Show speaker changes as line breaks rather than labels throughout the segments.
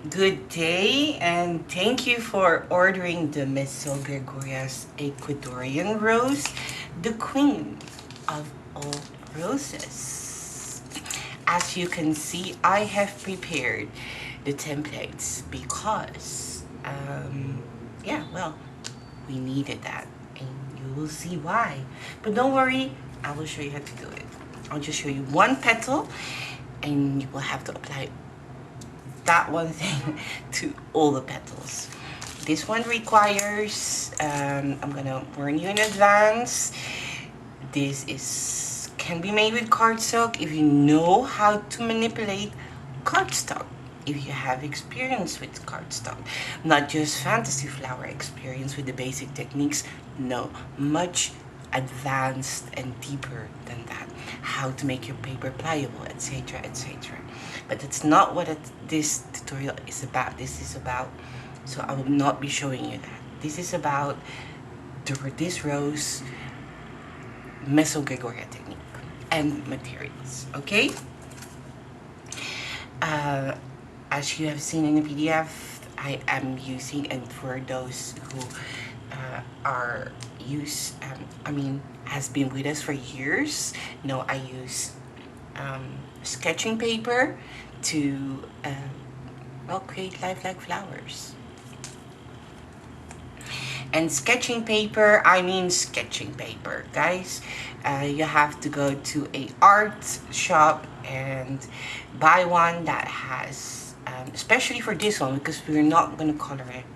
Good day, and thank you for ordering the Miss Gregoria's Ecuadorian Rose, the queen of all roses. As you can see, I have prepared the templates because, yeah, well, we needed that, and you will see why. But don't worry, I will show you how to do it. I'll just show you one petal, and you will have to apply that one thing to all the petals. This one requires, I'm gonna warn you in advance, this is can be made with cardstock if you know how to manipulate cardstock, if you have experience with cardstock, not just fantasy flower experience with the basic techniques, no, much advanced and deeper than that, how to make your paper pliable, etc, etc. But that's not what this tutorial is about. This is about, so I will not be showing you that. This is about this rose Meso Gregoria technique and materials, okay? Uh, as you have seen in the PDF, I am using, and for those who are has been with us for years, know I use sketching paper to well, create lifelike flowers. And sketching paper, I mean sketching paper, guys. You have to go to a art shop and buy one that has, especially for this one, because we're not going to color it.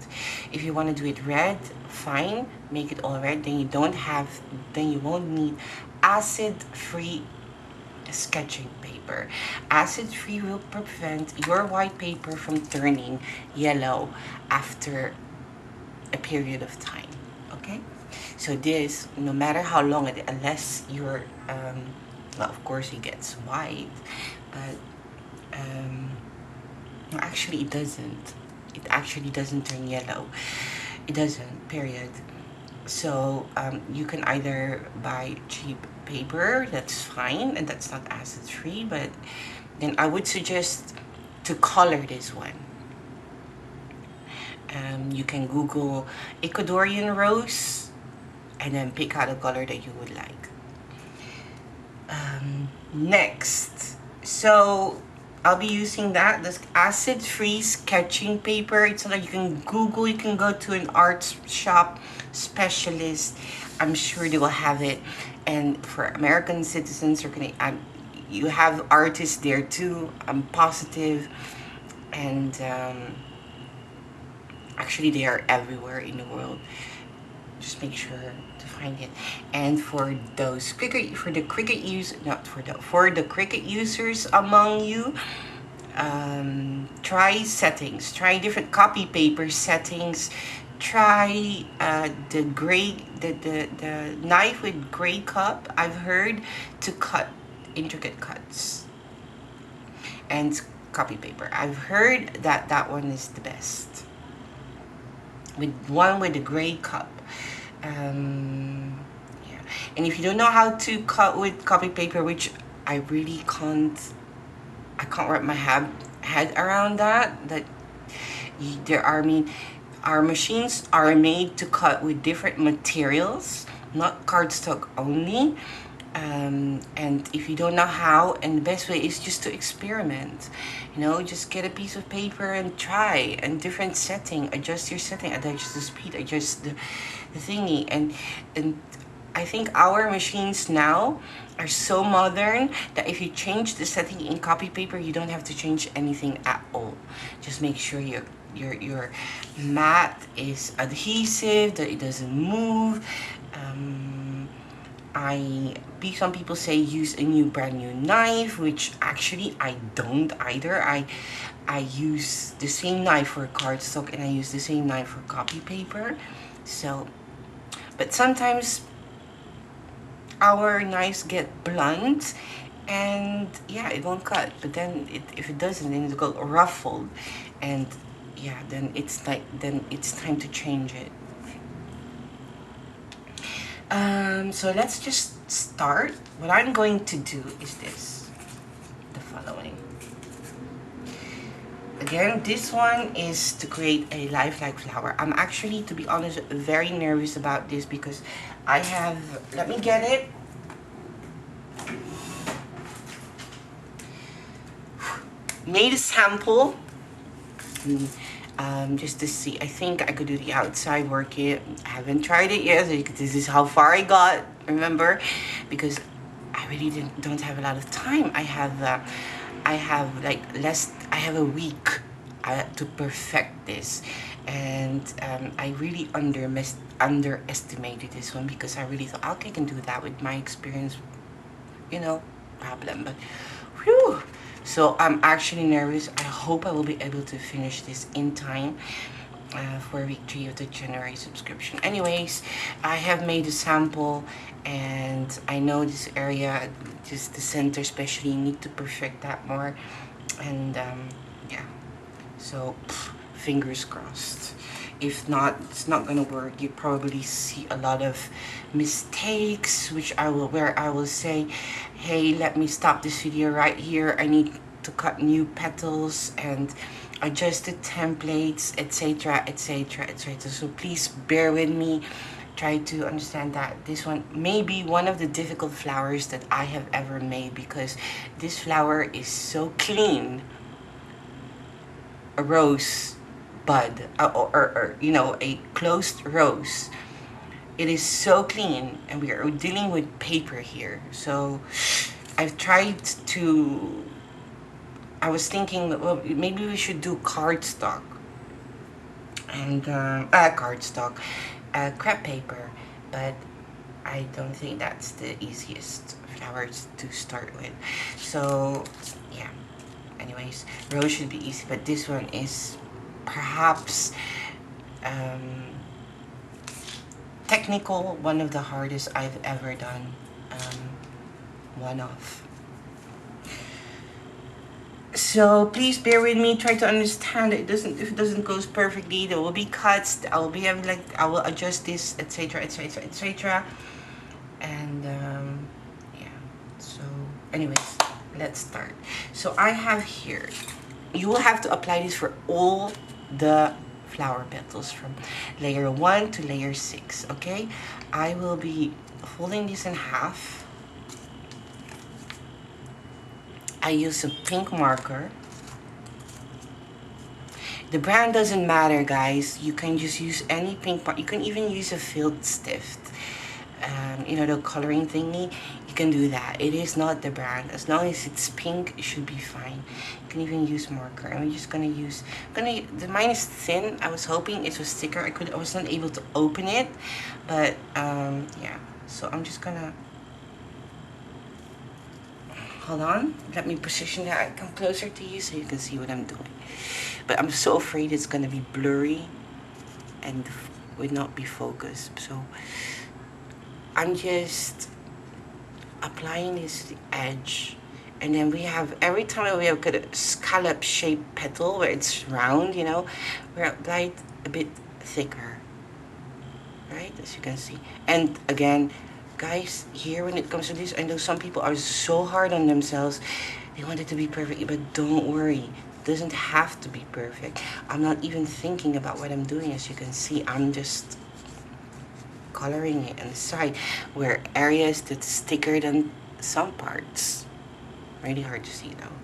If you want to do it red, fine, make it all red. Then you won't need acid-free sketching paper. Acid-free will prevent your white paper from turning yellow after a period of time, okay? So this, no matter how long it, unless you're, well, of course it gets white, but actually it doesn't. It actually doesn't turn yellow. It doesn't, period. So you can either buy cheap paper, that's fine, and that's not acid free, but then I would suggest to color this one. You can Google Ecuadorian Rose and then pick out a color that you would like. Next, so I'll be using this acid-free sketching paper. It's not like you can Google, you can go to an art shop specialist. I'm sure they will have it. And for American citizens, you have artists there too, I'm positive. And actually they are everywhere in the world. Just make sure to find it. And for the Cricut users among you, try settings, try different copy paper settings, try the knife with gray cup, I've heard, to cut intricate cuts. And copy paper, I've heard that one is the best, with the gray cup. Yeah. And if you don't know how to cut with copy paper, which I really can't wrap my head around that our machines are made to cut with different materials, not cardstock only. And if you don't know how, and the best way is just to experiment, just get a piece of paper and try, and different setting, adjust your setting, adjust the speed, adjust the thingy. And I think our machines now are so modern that if you change the setting in copy paper, you don't have to change anything at all. Just make sure your mat is adhesive, that it doesn't move. Some people say use a brand new knife, which actually I don't either. I use the same knife for cardstock and I use the same knife for copy paper. So, but sometimes our knives get blunt and yeah, it won't cut. But then if it doesn't, then it'll go ruffled, and yeah, then it's time to change it. So let's just start. What I'm going to do is the following. again, this one is to create a lifelike flower. I'm actually, to be honest, very nervous about this because I have, let me get it. Made a sample. Just to see. I think I could do the outside work here. I haven't tried it yet. So this is how far I got, remember? Because I really don't have a lot of time. I have I have a week to perfect this. And I really underestimated this one because I really thought, okay, I can do that with my experience, you know, problem. But whew. So I'm actually nervous. I hope I will be able to finish this in time for week 3 of the January subscription. Anyways, I have made a sample and I know this area, just the center especially, need to perfect that more. And yeah, so fingers crossed. If not, it's not gonna work. You probably see a lot of mistakes, where I will say, hey, let me stop this video right here. I need to cut new petals and adjust the templates, etc, etc, etc. So please bear with me. Try to understand that this one may be one of the difficult flowers that I have ever made because this flower is so clean. A rose bud, or you know, a closed rose. It is so clean, and we are dealing with paper here. So I've tried to, I was thinking, well, maybe we should do cardstock and crepe paper, but I don't think that's the easiest flowers to start with. So yeah, anyways, rose should be easy, but this one is perhaps technical, one of the hardest I've ever done. One of. So please bear with me. Try to understand. If it doesn't go perfectly, there will be cuts. I will adjust this, etc, etc, etc. And yeah. So, anyways, let's start. So I have here. You will have to apply this for all the flower petals from layer 1 to layer 6. Okay, I will be folding this in half. I use a pink marker. The brand doesn't matter, guys. You can just use any pink marker. You can even use a filled stift. You know, the coloring thingy. You can do that. It is not the brand. As long as it's pink, it should be fine. You can even use marker. I'm just gonna use. Mine is thin. I was hoping it was thicker. I was not able to open it, but yeah. So I'm just gonna. Hold on, let me position that. I come closer to you so you can see what I'm doing. But I'm so afraid it's gonna be blurry and would not be focused. So I'm just applying this to the edge. And then we have, every time we have got a scallop shaped petal where it's round, you know, we apply it a bit thicker. Right, as you can see. And again, guys, here when it comes to this, I know some people are so hard on themselves. They want it to be perfect, but don't worry. It doesn't have to be perfect. I'm not even thinking about what I'm doing. As you can see, I'm just coloring it on the side where areas that's thicker than some parts. Really hard to see though.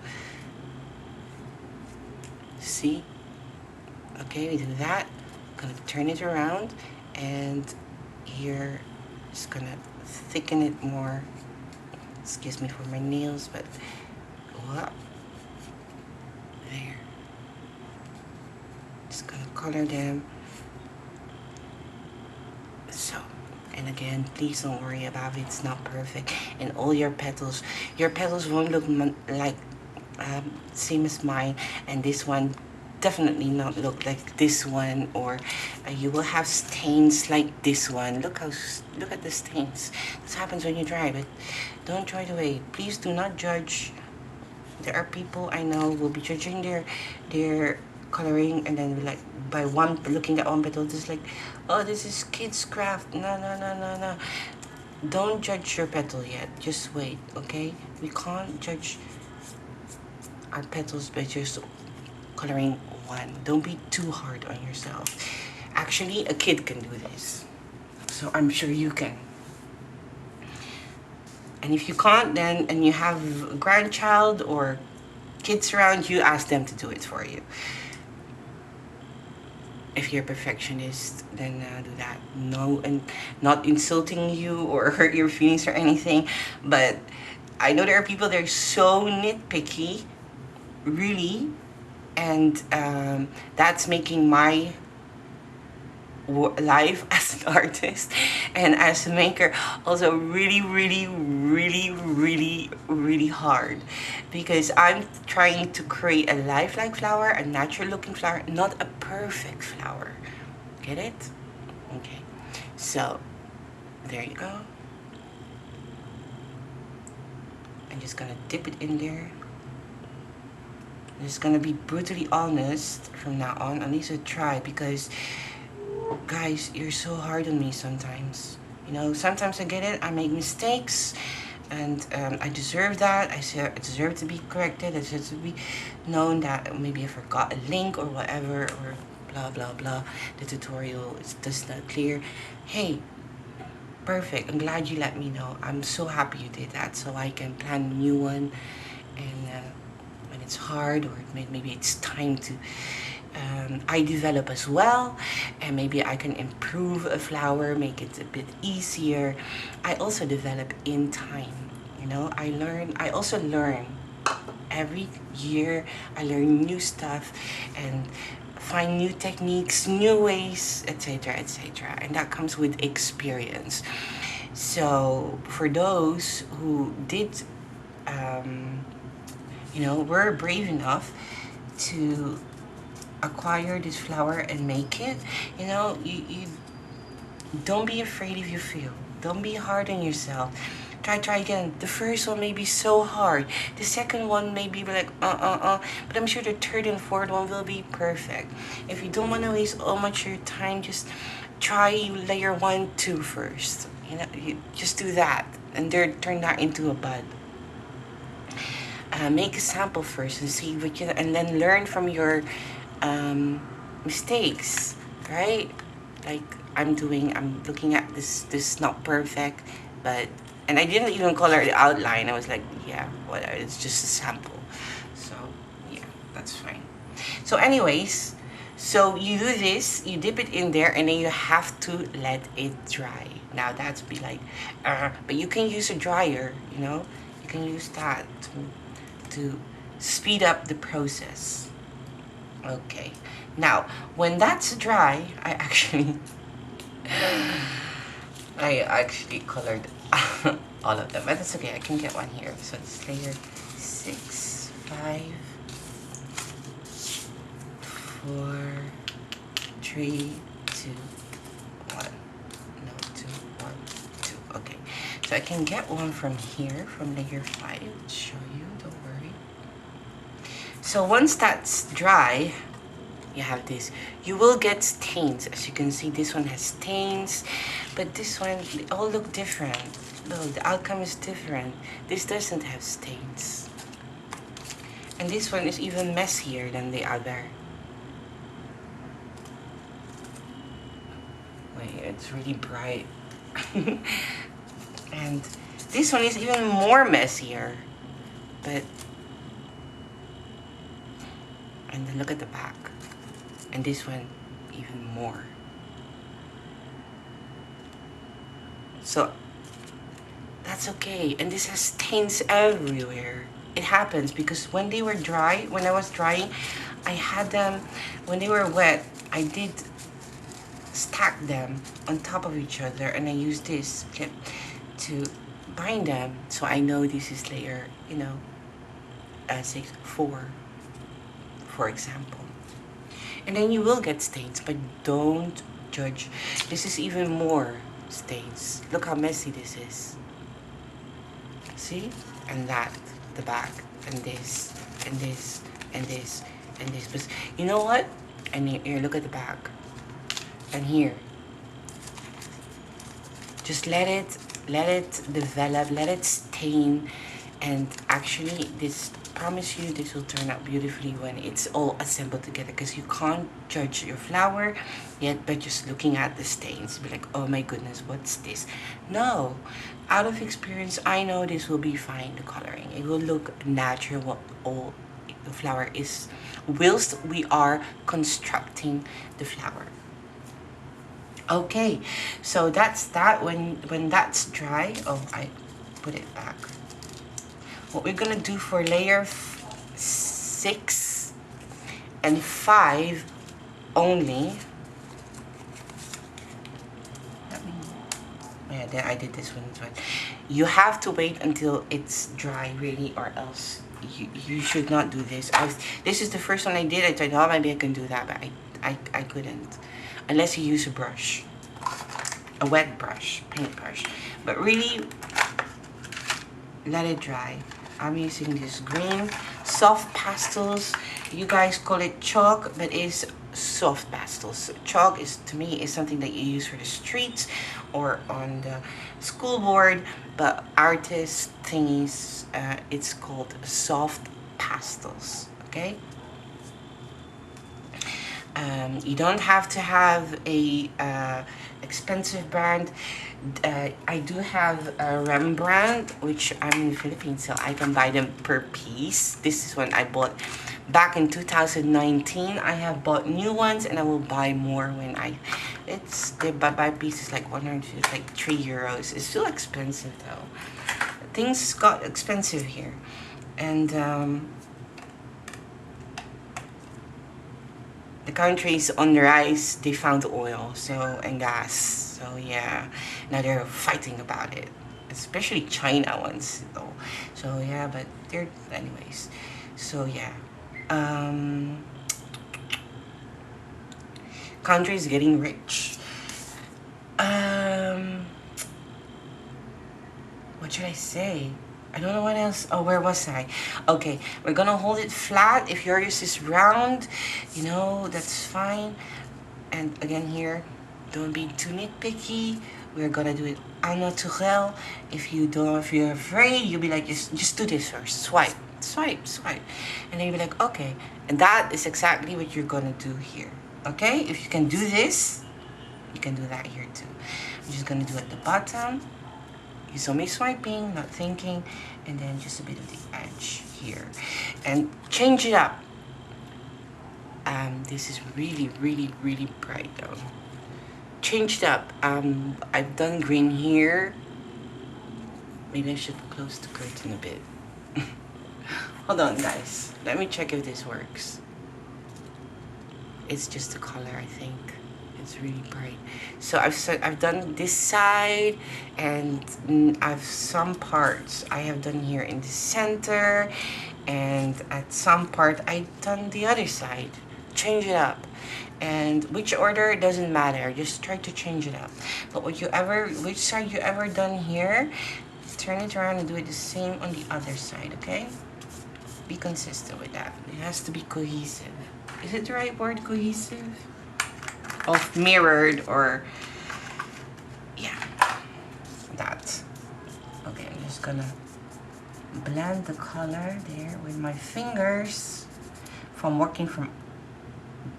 See? Okay, we do that. I'm gonna turn it around and here just gonna thicken it more. Excuse me for my nails, but whoop, there. Just gonna color them. So, and again, please don't worry about it. It's not perfect. And all your petals won't look like same as mine, and this one definitely not look like this one, or you will have stains like this one. Look at the stains. This happens when you dry, but don't try to wait. Please do not judge. There are people I know will be judging their coloring, and then like by looking at one petal, just like, oh, this is kids craft. No. Don't judge your petal yet. Just wait, okay? We can't judge our petals by just coloring one. Don't be too hard on yourself. Actually, a kid can do this, so I'm sure you can. And if you can't, then, and you have a grandchild or kids around you, ask them to do it for you. If you're a perfectionist, then do that. No, and not insulting you or hurt your feelings or anything, but I know there are people that are so nitpicky, really, and that's making my life as an artist and as a maker also really, really, really, really, really hard, because I'm trying to create a lifelike flower, a natural looking flower, not a perfect flower. Get it? Okay, so there you go. I'm just gonna dip it in there. I'm just gonna be brutally honest from now on, at least I try, because guys, you're so hard on me sometimes. You know, sometimes I get it, I make mistakes, and I deserve that. I deserve to be corrected. I deserve to be known that maybe I forgot a link or whatever, or blah blah blah. The tutorial is just not clear. Hey, perfect. I'm glad you let me know. I'm so happy you did that, so I can plan a new one. And when it's hard, or maybe it's time to I develop as well, and maybe I can improve a flower, make it a bit easier. I also develop in time, you know. I also learn every year. I learn new stuff and find new techniques, new ways, etc., etc., and that comes with experience. So for those who did you know, were brave enough to acquire this flower and make it, you know, you don't be afraid if you fail. Don't be hard on yourself. Try again. The first one may be so hard. The second one may be like but I'm sure the third and fourth one will be perfect. If you don't want to waste all much of your time, just try layer 1, 2 first. You know, you just do that, and turn that into a bud. Make a sample first and see what you, and then learn from your mistakes, right? Like I'm looking at this not perfect, but, and I didn't even color the outline. I was like, yeah, whatever, it's just a sample. So yeah, that's fine. So anyways, so you do this, you dip it in there, and then you have to let it dry. Now that's be like, but you can use a dryer, you know, you can use that to speed up the process. Okay, now when that's dry, I actually colored all of them, but that's okay, I can get one here. So it's layer 6, 5, 4, 3, 2, 1. No, 2, 1, 2. Okay, so I can get one from here, from layer 5. I'll show you, don't worry. So once that's dry, you have this. You will get stains. As you can see, this one has stains, but this one, they all look different. No, the outcome is different. This doesn't have stains. And this one is even messier than the other. Wait, it's really bright. And this one is even more messier. But, and then look at the back. And this one even more. So that's okay. And this has stains everywhere. It happens because when they were dry, when I was drying, I had them, when they were wet, I did stack them on top of each other, and I used this clip to bind them, so I know this is layer, you know, 6, 4, for example. And then you will get stains, but don't judge. This is even more stains. Look how messy this is. See? And that, the back, and this, and this, and this, and this. But you know what? And here, look at the back. And here. Just let it develop, let it stain. And actually, this promise you this will turn out beautifully when it's all assembled together, because you can't judge your flower yet by just looking at the stains. Be like, oh my goodness, what's this? No, out of experience, I know this will be fine, the coloring. It will look natural what all the flower is whilst we are constructing the flower. Okay, so that's that. When that's dry, oh, I put it back. What we're gonna do for layer 6 and 5 only. Yeah, then I did this one as well. You have to wait until it's dry, really, or else you should not do this. This is the first one I did. I thought, oh, maybe I can do that, but I couldn't, unless you use a brush, a wet brush, paint brush. But really, let it dry. I'm using this green soft pastels. You guys call it chalk, but it's soft pastels. Chalk is, to me, is something that you use for the streets or on the school board, but artist thingies, it's called soft pastels. Okay. You don't have to have a expensive brand. I do have a Rembrandt, which I'm in the Philippines, so I can buy them per piece. This is one I bought back in 2019. I have bought new ones, and I will buy more when they buy pieces like 100, like €3. It's still expensive though. Things got expensive here, and the countries on the rise, they found oil, and gas. So yeah, now they're fighting about it, especially China ones though. So yeah, but they're anyways. So yeah, countries getting rich. What should I say? I don't know what else. Oh, where was I? Okay, we're gonna hold it flat. If yours is round, that's fine. And again here, don't be too nitpicky. We're gonna do it au naturel. If you're afraid, you'll be like, just do this first. Swipe, swipe, swipe. And then you'll be like, okay. And that is exactly what you're gonna do here. Okay? If you can do this, you can do that here too. I'm just gonna do at the bottom. You saw me swiping, not thinking, and then just a bit of the edge here. And change it up. This is really, really, really bright though. Changed up. I've done green here. Maybe I should close the curtain a bit. Hold on, guys. Let me check if this works. It's just the color, I think. It's really bright. So I've done this side, and I've some parts I have done here in the center, and at some part I've done the other side. Change it up, and which order, it doesn't matter. Just try to change it up. But which side you ever done here, turn it around and do it the same on the other side. Okay? Be consistent with that. It has to be cohesive. Is it the right word, cohesive? Of mirrored, or yeah, that. Okay, I'm just gonna blend the color there with my fingers, working from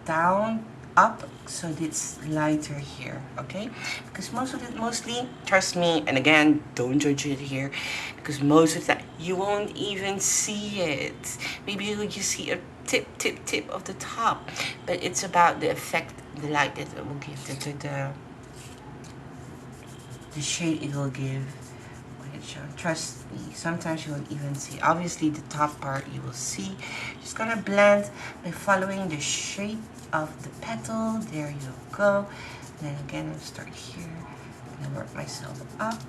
down up, so it's lighter here. Okay, because mostly, trust me, and again, don't judge it here, because most of that you won't even see it. Maybe you just see a tip of the top, but it's about the effect, the light that it will give, the shade it will give when it's shown. Trust me, sometimes you won't even see. Obviously the top part you will see. Just gonna blend by following the shape of the petal. There you go. And then again, I'll start here. I'm gonna work myself up,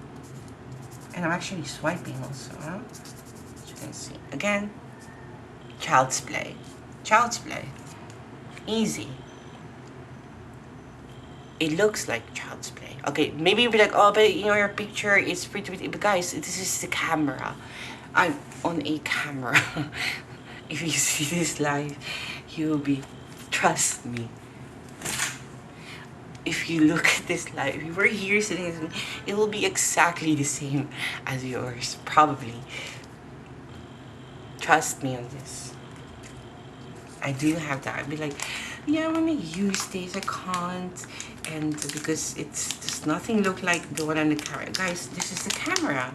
and I'm actually swiping also, huh? As you can see, again, child's play. Child's play. Easy. It looks like child's play. Okay, maybe you'll be like, oh, but your picture is pretty. But guys, this is the camera. I'm on a camera. If you see this live, you'll be, trust me. If you look at this live, if you were here sitting with me, it will be exactly the same as yours, probably. trust me on this. I do have that. I'd be like, yeah, I want to use this. I can't. And because it's does nothing look like the one on the camera. Guys, this is the camera.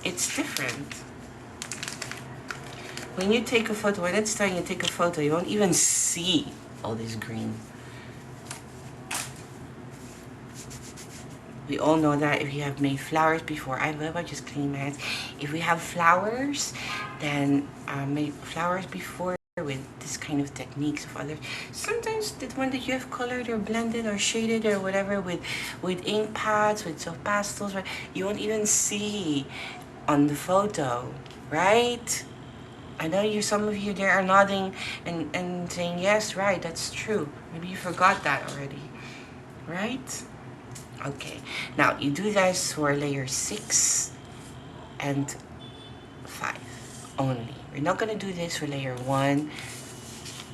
It's different. When you take a photo, when it's time you take a photo, you won't even see all this green. We all know that if you have made flowers before, I love, I just clean my hands. If we have flowers, then made flowers before with this kind of techniques of others. Sometimes the one that you have colored or blended or shaded or whatever with ink pads, with soft pastels, right? You won't even see on the photo, right? I know you, some of you there are nodding and saying, yes, right, that's true. Maybe you forgot that already, right? Okay, now you do this for layer 6 and 5 only. We're not gonna do this for layer 1,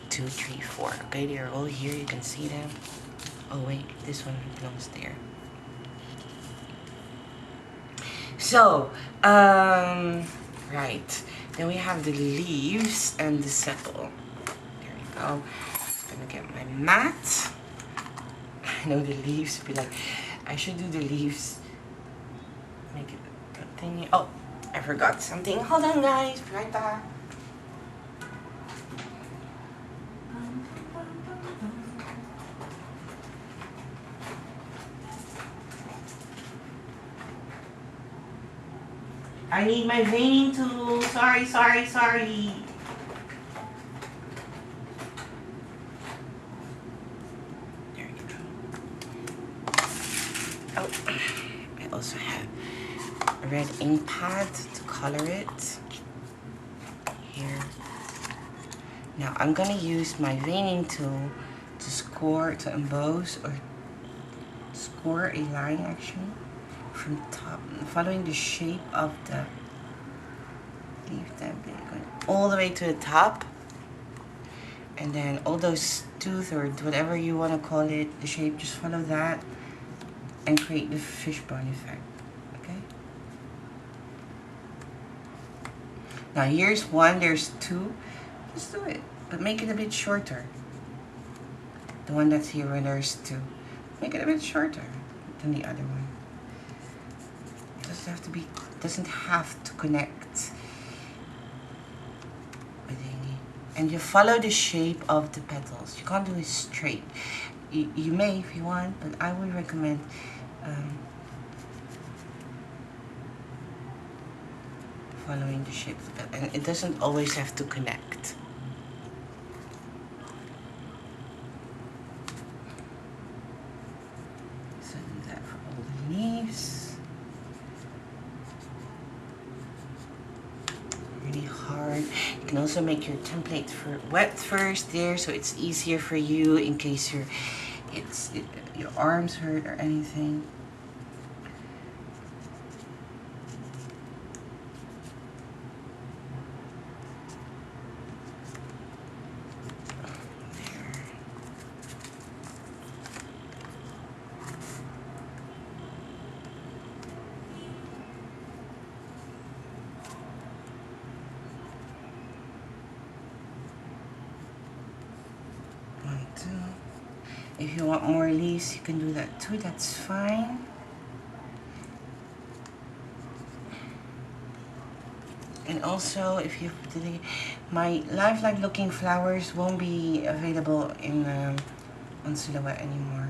2, 3, 4. Okay, they're all here, you can see them. Oh wait, this one belongs there. So, right. Then we have the leaves and the sepal. There we go. I'm gonna get my mat. I know the leaves be like, I should do the leaves. Make it a thingy. Oh, I forgot something. Hold on, guys. Be right back. I need my veining tool. Sorry. There you go. Oh, I also have a red ink pad to color it. Here. Now I'm gonna use my veining tool to emboss or score a line actually from top, following the shape of the leaf template, going all the way to the top, and then all those tooth or whatever you want to call it, the shape, just follow that and create the fishbone effect. Okay. Now here's 1, there's 2. Just do it, but make it a bit shorter. The one that's here where there's 2, make it a bit shorter than the other one. Doesn't have to connect with any. And you follow the shape of the petals. You can't do it straight. You may if you want, but I would recommend following the shape of the petal. And it doesn't always have to connect. So do that for all the leaves. Really hard. You can also make your template wet first there, so it's easier for you in case your arms hurt or anything. If you want more leaves, you can do that too, that's fine. And also, if you my lifelike looking flowers won't be available in on Silhouette anymore.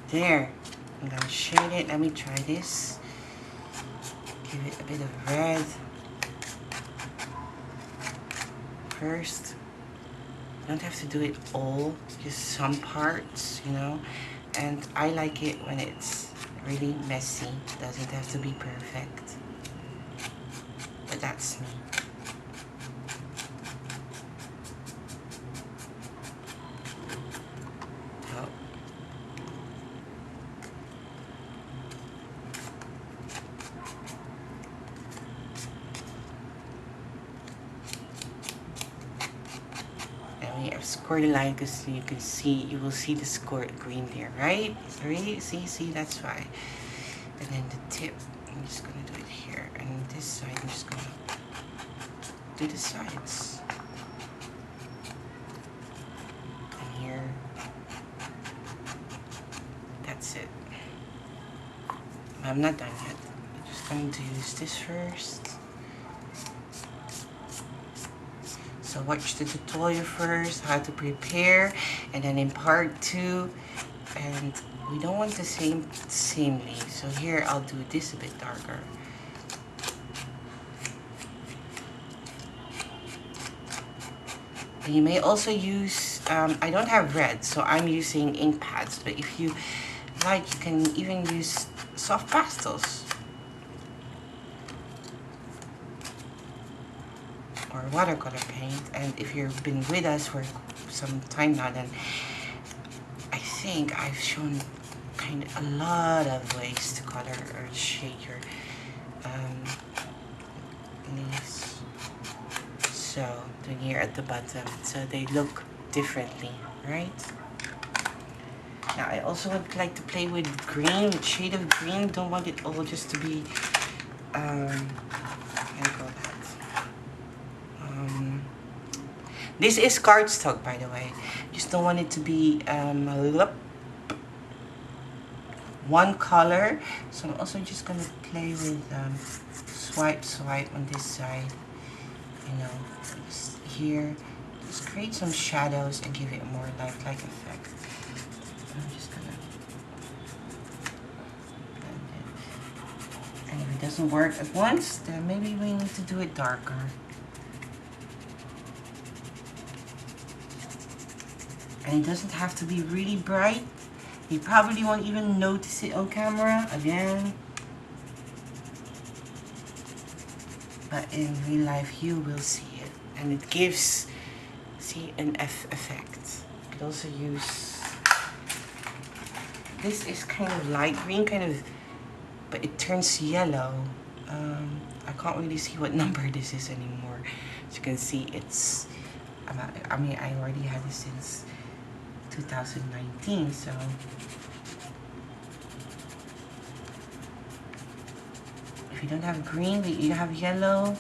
There, I'm gonna shade it. Let me try this. Give it a bit of red first. You don't have to do it all, just some parts, you know. And I like it when it's really messy. It doesn't have to be perfect. But that's me. Oh, squirt a line because you will see the squirt green there, right? Right? See, that's why. And then the tip, I'm just gonna do it here. And this side, I'm just gonna do the sides. And here, that's it. I'm not done yet. I'm just going to use this first. So watch the tutorial first, how to prepare, and then in part 2, and we don't want the same leaf. So here I'll do this a bit darker. And you may also use, I don't have red, so I'm using ink pads, but if you like, you can even use soft pastels. Or watercolor paint. And if you've been with us for some time now, then I think I've shown kind of a lot of ways to color or shade your leaves. So doing here at the bottom, so they look differently, right? Now I also would like to play with green, with shade of green. Don't want it all just to be how do you call that? This is cardstock, by the way. Just don't want it to be one color. So I'm also just gonna play with swipe on this side. You know, just here, just create some shadows and give it a more lifelike effect. I'm just gonna blend it. And if it doesn't work at once, then maybe we need to do it darker. And it doesn't have to be really bright. You probably won't even notice it on camera again. But in real life, you will see it. And it gives, see, an effect. You could also use, this is kind of light green, kind of, but it turns yellow. I can't really see what number this is anymore. As you can see, it's, I mean, I already had this since 2019, so if you don't have green but you have yellow,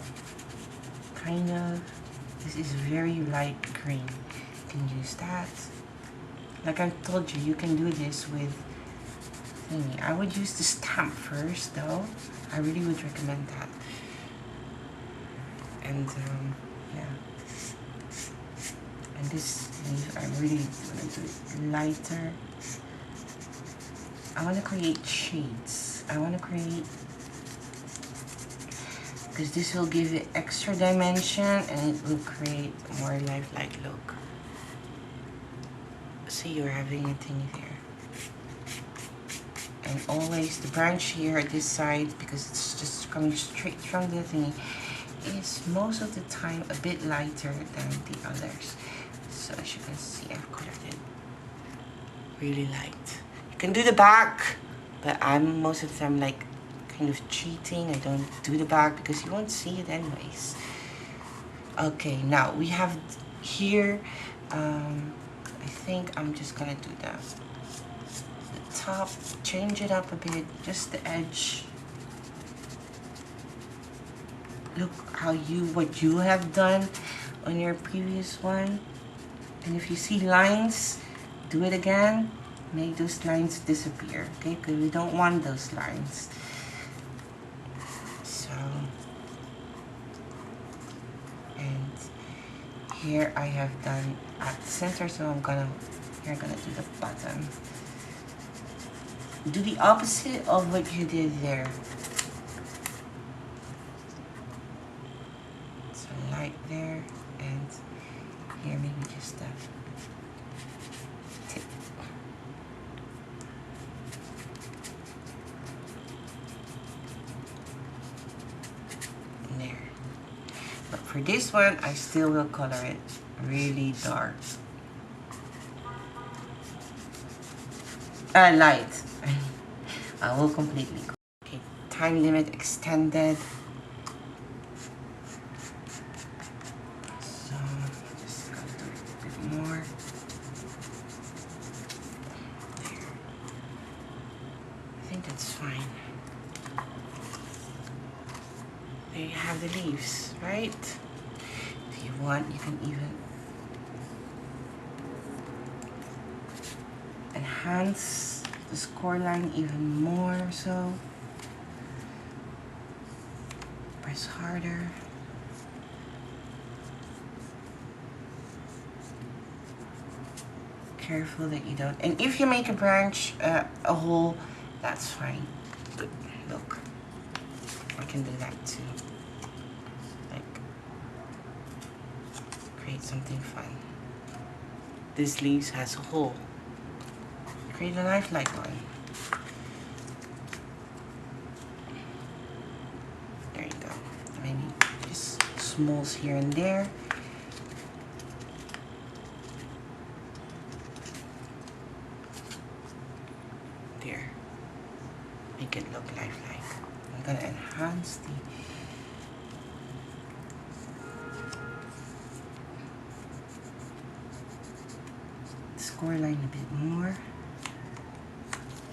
kind of, this is very light green. You can use that. Like I told you, you can do this with thingy. I would use the stamp first though. I really would recommend that. And yeah. And this leaf, I really want to do it lighter. I want to create shades. I want to create, because this will give it extra dimension and it will create a more lifelike look. See, you're having a thingy there. And always the branch here at this side, because it's just coming straight from the thingy, is most of the time a bit lighter than the others. So as you can see, I've colored it really light. You can do the back, but I'm most of the time like kind of cheating. I don't do the back because you won't see it anyways. Okay, now we have here, I think I'm just gonna do the top, change it up a bit, just the edge. Look how what you have done on your previous one. And if you see lines, do it again. Make those lines disappear, okay? Because we don't want those lines. So, and here I have done at the center, so I'm gonna do the bottom. Do the opposite of what you did there. So light there, and here maybe just a tip. There. But for this one, I still will color it really dark. Light. I will completely. Okay, time limit extended. So just gotta do a bit more. there you have the leaves, right? If you want, you can even enhance the score line even more. So press harder. Careful that you don't, and if you make a branch a hole, that's fine. Good. Look, I can do that too, like create something fun. This leaves has a hole, create a lifelike one. There you go. Maybe just smalls here and there. There. Make it look lifelike. I'm gonna enhance the score line a bit more.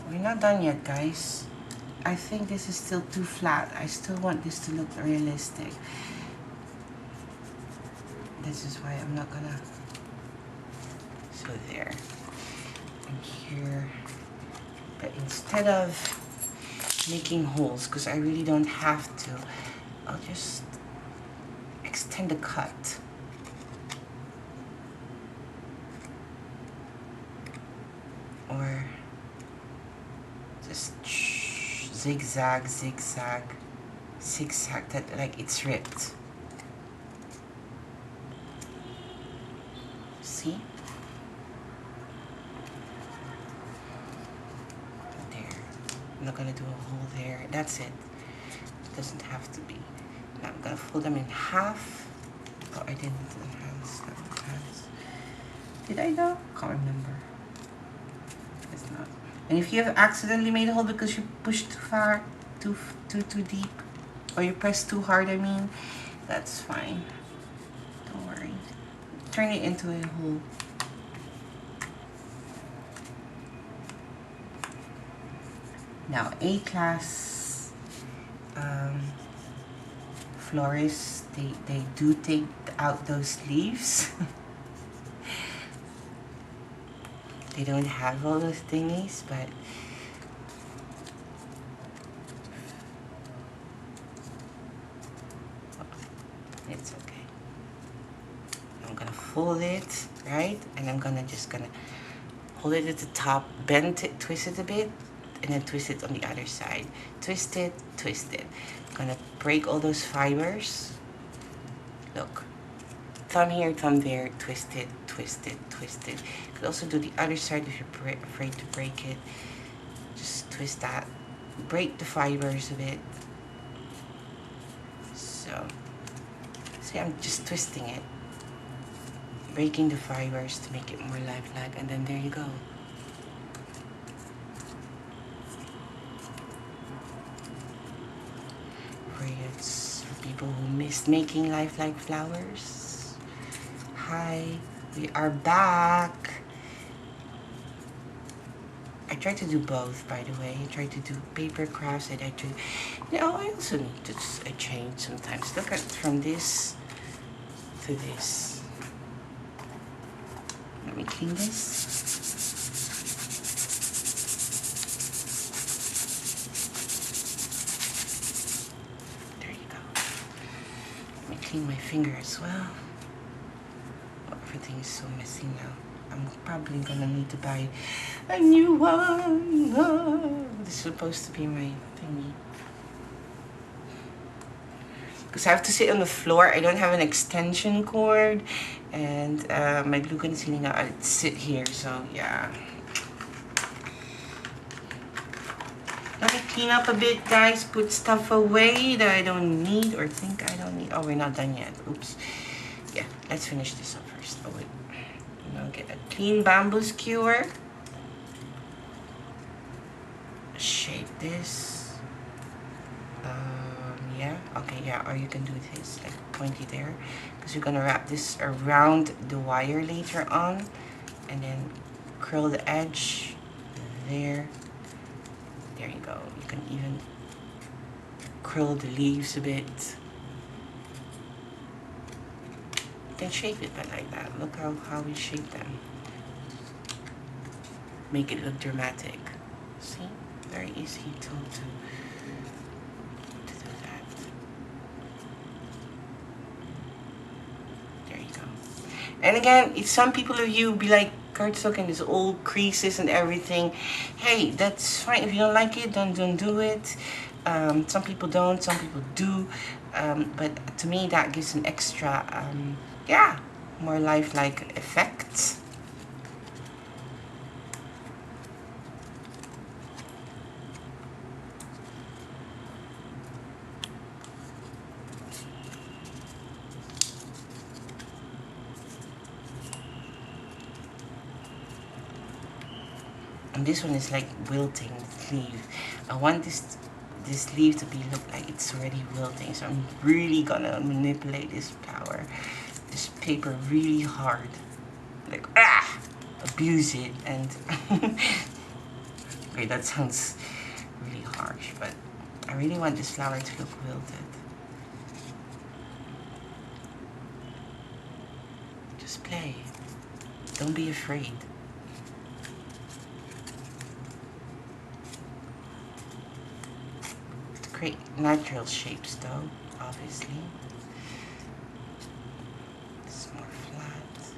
We're not done yet, guys. I think this is still too flat. I still want this to look realistic. This is why I'm not gonna. So there. And here. But instead of making holes, because I really don't have to, I'll just extend the cut. Or just zigzag, zigzag, zigzag, that like it's ripped. See? There. I'm not gonna do a hole there. That's it. It doesn't have to be. Now I'm gonna fold them in half. Oh, I didn't enhance. Not enhance. Did I though? Can't remember. It's not. And if you have accidentally made a hole because you pushed too far, too deep, or you pressed too hard, I mean, that's fine. Don't worry. Turn it into a hole. Now, A-class florists, they do take out those leaves. They don't have all those thingies, but it's okay. I'm gonna fold it, right? And I'm just gonna hold it at the top, bend it, twist it a bit, and then twist it on the other side. Twist it, twist it. I'm gonna break all those fibers. Look. Thumb here, thumb there, twist it, twist it, twist it. You could also do the other side if you're afraid to break it. Just twist that. Break the fibers a bit. So, see, I'm just twisting it. Breaking the fibers to make it more lifelike, and then there you go. For people who missed making lifelike flowers. Hi, we are back. I try to do both, by the way. I try to do paper crafts, and I try to, you know, I also need to a change sometimes. Look at from this to this. Let me clean this. There you go. Let me clean my finger as well. Everything is so messy now. I'm probably gonna need to buy a new one. Oh, this is supposed to be my thingy. Because I have to sit on the floor. I don't have an extension cord. And my glue gun is healing out. I sit here, so yeah. Let me clean up a bit, guys. Put stuff away that I don't need or think I don't need. Oh, we're not done yet. Oops. Yeah, let's finish this up first. Oh, wait. Now get a clean bamboo skewer. Shape this. Yeah, okay, yeah, or you can do this like pointy there, because you're gonna wrap this around the wire later on, and then curl the edge there. There you go. You can even curl the leaves a bit. can shape it by like that. Look how we shape them. Make it look dramatic. See? Very easy to do that. There you go. And again, if some people of you be like, cardstock and these old creases and everything, hey, that's fine. If you don't like it, then don't do it. Some people don't, some people do. But to me, that gives an extra, yeah, more lifelike effect. And this one is like wilting leaf. I want this leaf to be look like it's already wilting, so I'm really gonna manipulate this flower, this paper really hard, like abuse it. And okay, that sounds really harsh, but I really want this flower to look wilted. Just play, don't be afraid. Create natural shapes though, obviously. It's more flat.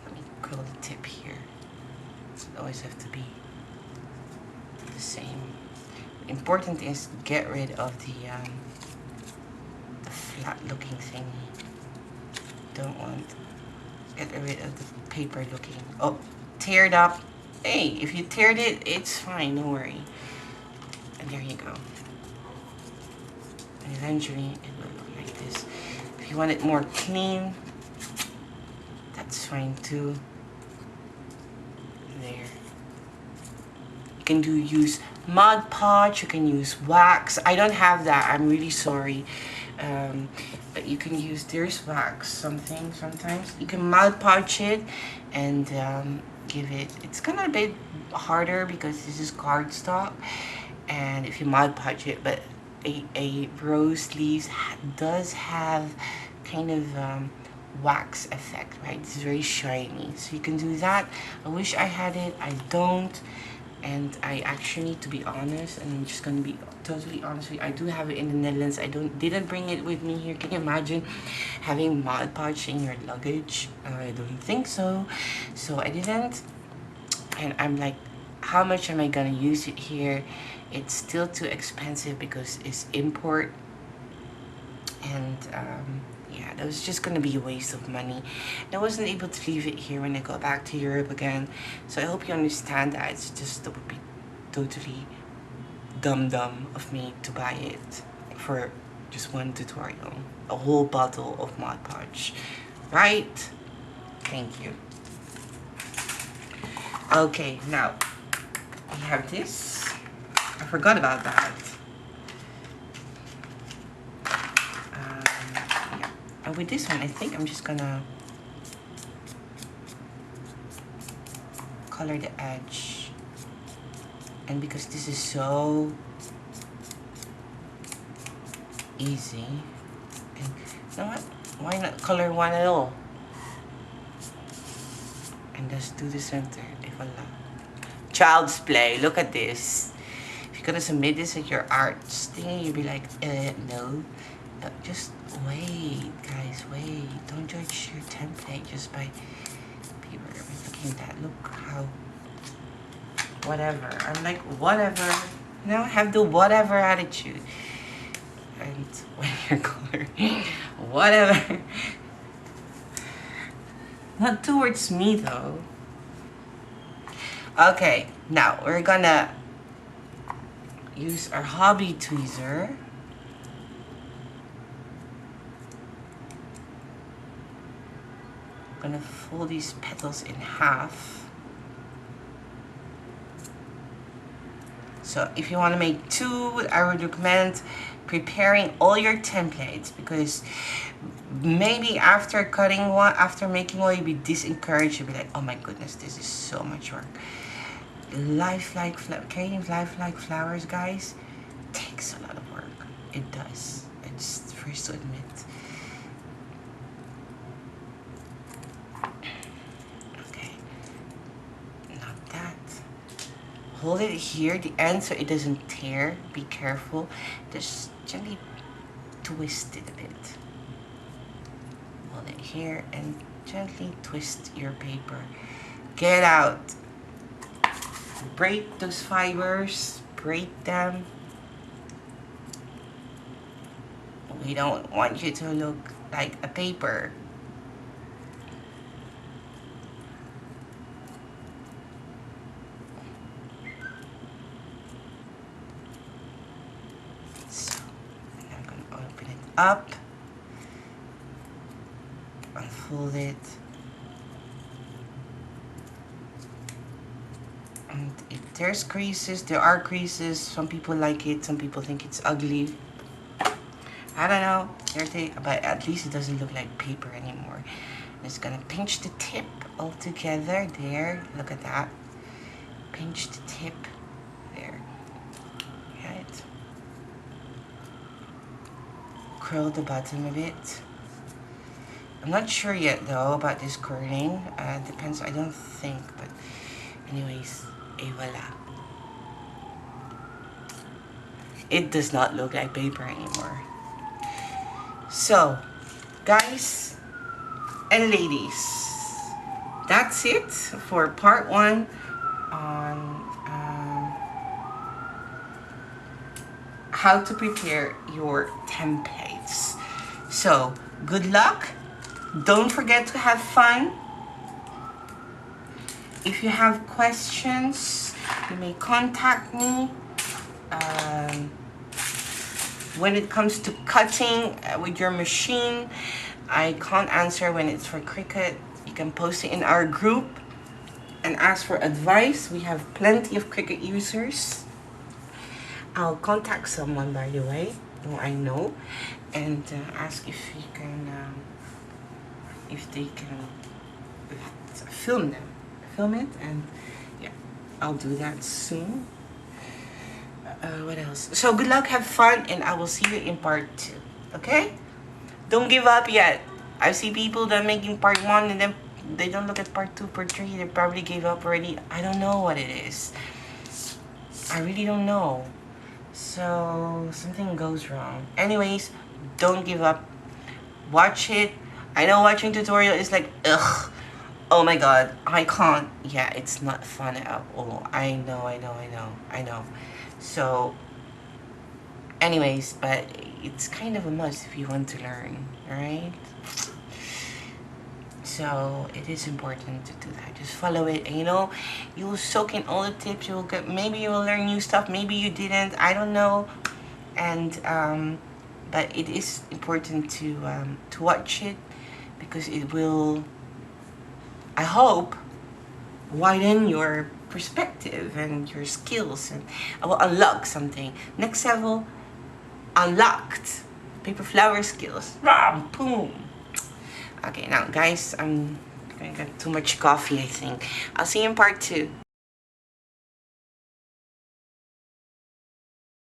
Let me curl the tip here. It doesn't always have to be the same. Important is get rid of the flat looking thingy. Don't want, get rid of the paper looking. Oh, teared up. Hey, if you teared it, it's fine, don't worry. And there you go. And eventually it will look like this. If you want it more clean, that's fine too. There. You can use Mod Podge, you can use wax. I don't have that, I'm really sorry. But you can use, there's wax, sometimes. You can Mod Podge it and give it, it's gonna be a bit harder because this is cardstock. And if you Mod Podge it, but a rose leaves does have kind of wax effect, right? It's very shiny, so you can do that. I wish I had it, I don't, and I actually, to be honest, and I'm just gonna be totally honest with you, I do have it in the Netherlands. I didn't bring it with me here. Can you imagine having Mod Podge in your luggage? I don't think so. So I didn't, and I'm like, how much am I gonna use it here? It's still too expensive because it's import, and yeah, that was just gonna be a waste of money. And I wasn't able to leave it here when I go back to Europe again, so I hope you understand that. It's just, that would be totally dumb of me to buy it for just one tutorial, a whole bottle of Mod Podge, right? Thank you. Okay, now we have this. I forgot about that. Yeah. And with this one, I think I'm just gonna color the edge. And because this is so easy, and you know what? Why not color one at all? And just do the center. Voila. Child's play. Look at this. If you're gonna submit this at your arts thing, you'll be like, no. Just wait, guys, wait. Don't judge your template just by paper. Looking at that. Look how, whatever. I'm like, whatever. Now I have the whatever attitude. And when you're coloring, whatever. Not towards me though. Okay, now we're gonna use our hobby tweezer. I'm gonna fold these petals in half. So if you want to make two, I would recommend preparing all your templates, because maybe after cutting one, after making one, you'll be disencouraged. You'll be like, oh my goodness, this is so much work. Creating lifelike flowers, guys, takes a lot of work. It does. It's first to admit. hold it here, the end, so it doesn't tear. Be careful. Just gently twist it a bit. Hold it here and gently twist your paper. Get out. Break those fibers. Break them. We don't want you to look like a paper. So, I'm going to open it up. Unfold it. And if there's creases, there are creases. Some people like it, some people think it's ugly. I don't know, but at least it doesn't look like paper anymore. I'm just gonna pinch the tip all together. There, look at that. Pinch the tip. There. Right. Curl the bottom of it. I'm not sure yet though about this curling. Depends, I don't think, but anyways, et voila. It does not look like paper anymore. So, guys and ladies, that's it for part 1 on how to prepare your templates. So, good luck. Don't forget to have fun. If you have questions, you may contact me. When it comes to cutting with your machine, I can't answer when it's for Cricut. You can post it in our group and ask for advice. We have plenty of Cricut users. I'll contact someone, by the way, who I know, and ask if he can, if they can film it, and yeah, I'll do that soon. What else? So good luck, have fun, and I will see you in part 2. Okay? Don't give up yet. I see people that are making part 1 and then they don't look at part 2, part 3. They probably gave up already. I don't know what it is. I really don't know. So something goes wrong. Anyways, don't give up. Watch it. I know watching tutorial is like, ugh. Oh my god, I can't. Yeah, it's not fun at all. I know. So, anyways, but it's kind of a must if you want to learn, right? So, it is important to do that. Just follow it, and you will soak in all the tips. You will get, maybe you will learn new stuff, maybe you didn't, I don't know. And, but it is important to watch it, because it will, I hope, widen your perspective and your skills, and I will unlock something. Next level, unlocked. Paper flower skills. Ram, boom. Okay, now guys, I'm gonna get too much coffee, I think. I'll see you in part 2.